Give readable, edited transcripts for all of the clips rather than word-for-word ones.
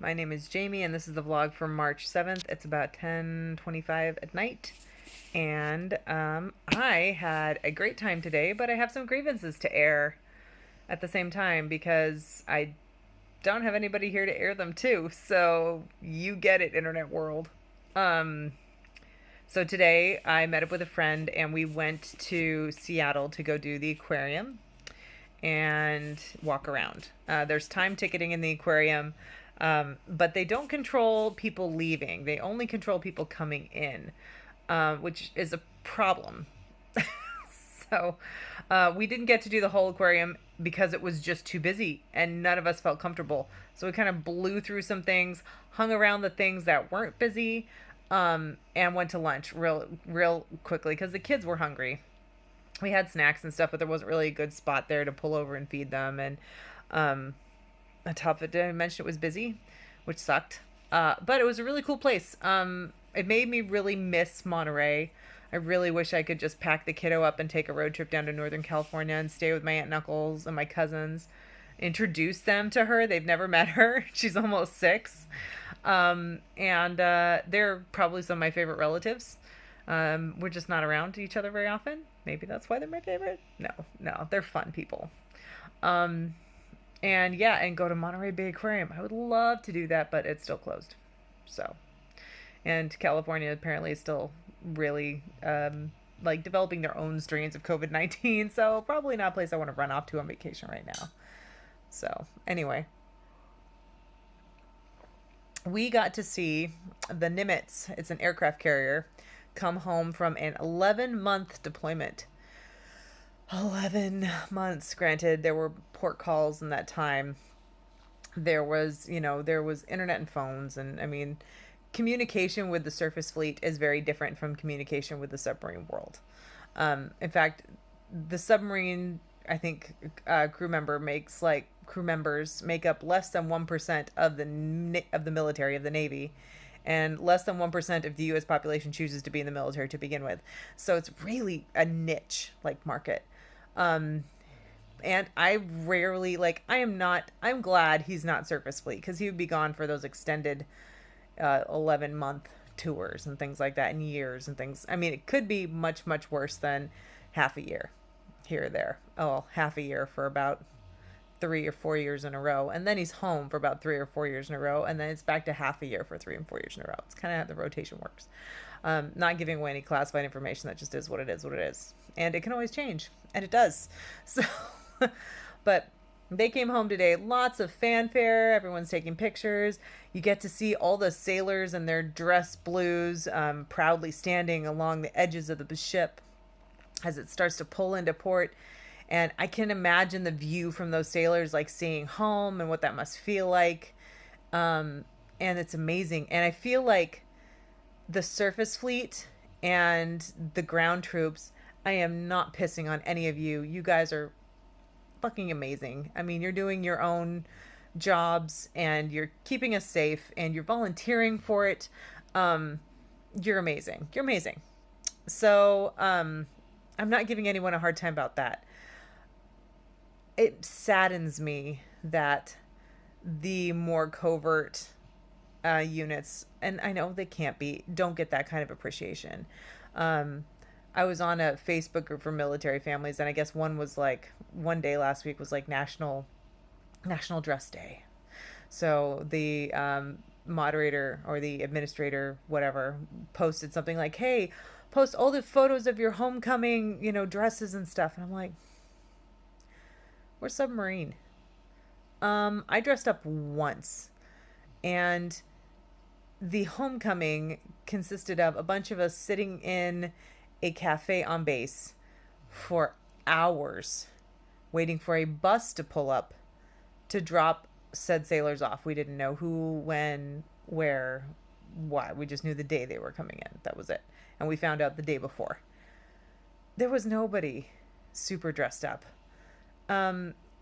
My name is Jamie, and this is the vlog for March 7th. It's about 10:25 at night, and I had a great time today, but I have some grievances to air at the same time because I don't have anybody here to air them to. So you get it, internet world. Um, so today I met up with a friend, and we went to Seattle to go do the aquarium and walk around. There's time ticketing in the aquarium, but they don't control people leaving. They only control people coming in, which is a problem. So we didn't get to do the whole aquarium because it was just too busy and none of us felt comfortable. So we kind of blew through some things, hung around the things that weren't busy, and went to lunch real quickly because the kids were hungry. We had snacks and stuff, but there wasn't really a good spot there to pull over and feed them. And um, on top of it, did I mention it was busy, which sucked. But it was a really cool place. It made me really miss Monterey. I really wish I could just pack the kiddo up and take a road trip down to Northern California and stay with my aunt and uncles and my cousins. Introduce them to her. They've never met her. She's almost 6. And they're probably some of my favorite relatives. We're just not around each other very often. Maybe that's why they're my favorite. No, they're fun people. Um, and yeah, and go to Monterey Bay Aquarium. I would love to do that, but it's still closed. So, and California apparently is still really like developing their own strains of COVID-19. So probably not a place I want to run off to on vacation right now. So anyway, we got to see the Nimitz. It's an aircraft carrier come home from an 11-month deployment. 11 months. Granted, there were port calls in that time. There was internet and phones. And I mean, communication with the surface fleet is very different from communication with the submarine world. In fact, the submarine, I think, crew members make up less than 1% of the military of the Navy, and less than 1% of the U.S. population chooses to be in the military to begin with. So it's really a niche like market. Um, and I rarely I'm glad he's not surface fleet because he would be gone for those extended 11-month tours and things like that, and years and things. I mean, it could be much worse than half a year here or there. Oh, half a year for about 3 or 4 years in a row, and then he's home for about 3 or 4 years in a row, and then it's back to half a year for 3 and 4 years in a row. It's kind of how the rotation works. Not giving away any classified information. That just is what it is, and it can always change, and it does. So, but they came home today. Lots of fanfare. Everyone's taking pictures. You get to see all the sailors in their dress blues, proudly standing along the edges of the ship as it starts to pull into port. And I can imagine the view from those sailors, like seeing home and what that must feel like. And it's amazing. And I feel like the surface fleet and the ground troops, I am not pissing on any of you. You guys are fucking amazing. I mean, you're doing your own jobs and you're keeping us safe and you're volunteering for it. You're amazing. You're amazing. So, I'm not giving anyone a hard time about that. It saddens me that the more covert units, and I know they can't be, don't get that kind of appreciation. Um, I was on a Facebook group for military families, and I guess one day last week was like National Dress Day. So the moderator or the administrator, whatever, posted something like, "Hey, post all the photos of your homecoming, dresses and stuff." And I'm like, we're submarine. I dressed up once, and the homecoming consisted of a bunch of us sitting in a cafe on base for hours, waiting for a bus to pull up to drop said sailors off. We didn't know who, when, where, why. We just knew the day they were coming in. That was it. And we found out the day before. There was nobody super dressed up.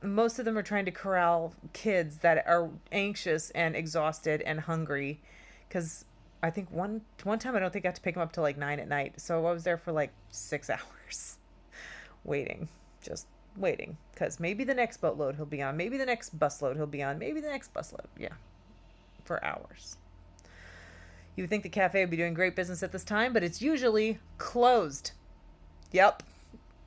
Most of them are trying to corral kids that are anxious and exhausted and hungry, because I think one time I don't think I got to pick them up till like 9 at night. So I was there for like 6 hours waiting, just waiting, because maybe the next boatload he'll be on, maybe the next busload he'll be on, maybe the next busload. Yeah. for hours. You would think the cafe would be doing great business at this time, but it's usually closed. Yep,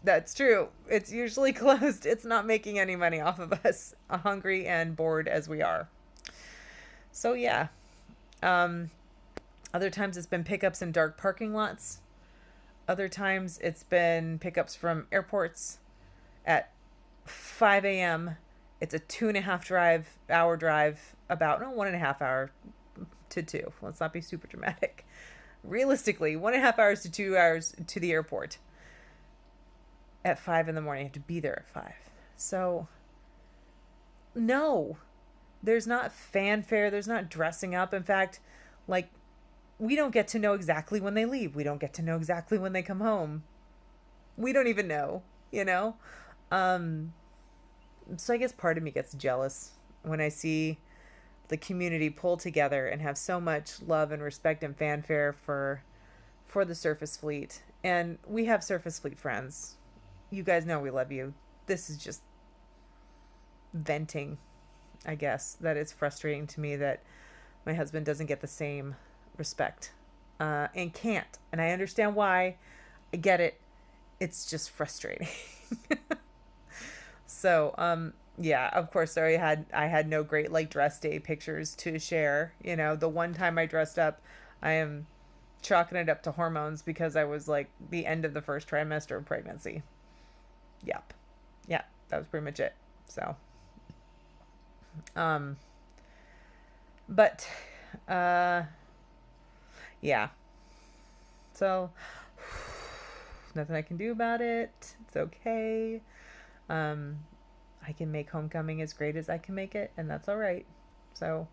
that's true. It's usually closed. It's not making any money off of us, hungry and bored as we are. So, yeah. Um, Other times it's been pickups in dark parking lots. Other times it's been pickups from airports at 5 a.m. It's a 2.5 hour drive, about, no, 1.5 hour to two. Let's not be super dramatic. Realistically, 1.5 hours to 2 hours to the airport at 5 in the morning. You have to be there at 5. So, no, there's not fanfare. There's not dressing up. In fact, like, we don't get to know exactly when they leave. We don't get to know exactly when they come home. We don't even know, you know? So I guess part of me gets jealous when I see the community pull together and have so much love and respect and fanfare for the surface fleet. And we have surface fleet friends. You guys know we love you. This is just venting, I guess, that it's frustrating to me that my husband doesn't get the same respect and can't. And I understand why. I get it. It's just frustrating. So, yeah, of course, I had no great like dress day pictures to share. You know, the one time I dressed up, I am chalking it up to hormones because I was like the end of the first trimester of pregnancy. Yep. Yeah, that was pretty much it. So, um, but, yeah. So, nothing I can do about it. It's okay. Um, I can make homecoming as great as I can make it, and that's all right. So,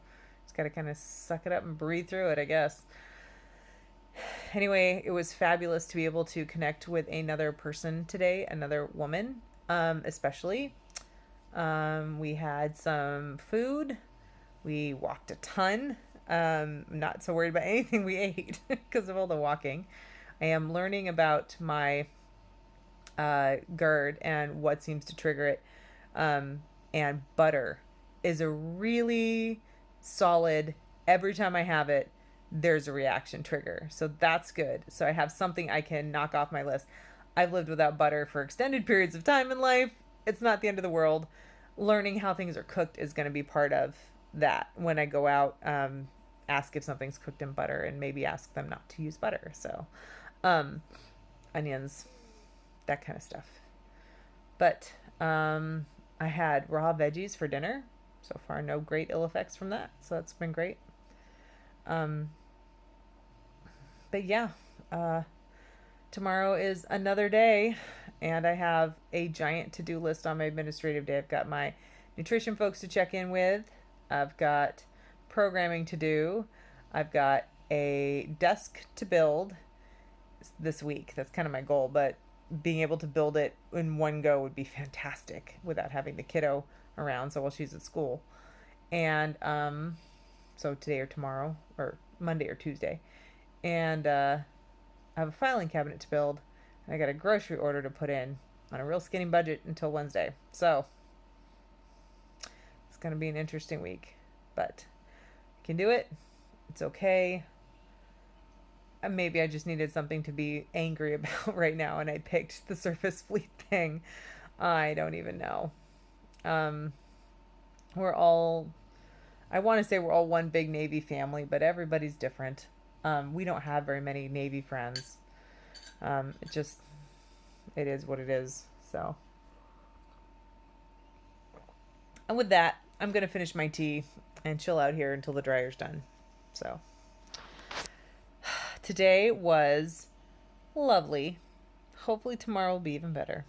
just got to kind of suck it up and breathe through it, I guess. Anyway, it was fabulous to be able to connect with another person today, another woman, especially. We had some food. We walked a ton. I'm not so worried about anything we ate because of all the walking. I am learning about my GERD and what seems to trigger it. And butter is a really solid, every time I have it, there's a reaction trigger. So that's good. So I have something I can knock off my list. I've lived without butter for extended periods of time in life. It's not the end of the world. Learning how things are cooked is going to be part of that. When I go out, ask if something's cooked in butter and maybe ask them not to use butter. So, onions, that kind of stuff. But, I had raw veggies for dinner. So far, no great ill effects from that. So that's been great. Um, but yeah, tomorrow is another day, and I have a giant to-do list on my administrative day. I've got my nutrition folks to check in with. I've got programming to do. I've got a desk to build this week. That's kind of my goal, but being able to build it in one go would be fantastic without having the kiddo around. So while she's at school, and so today or tomorrow or Monday or Tuesday, and I have a filing cabinet to build. And I got a grocery order to put in on a real skinny budget until Wednesday. So it's gonna be an interesting week, but I can do it. It's okay. Maybe I just needed something to be angry about right now, and I picked the surface fleet thing. I don't even know. Um, we're all, I want to say we're all one big Navy family, but everybody's different. We don't have very many Navy friends. It is what it is. So, and with that, I'm going to finish my tea and chill out here until the dryer's done. So, today was lovely. Hopefully tomorrow will be even better.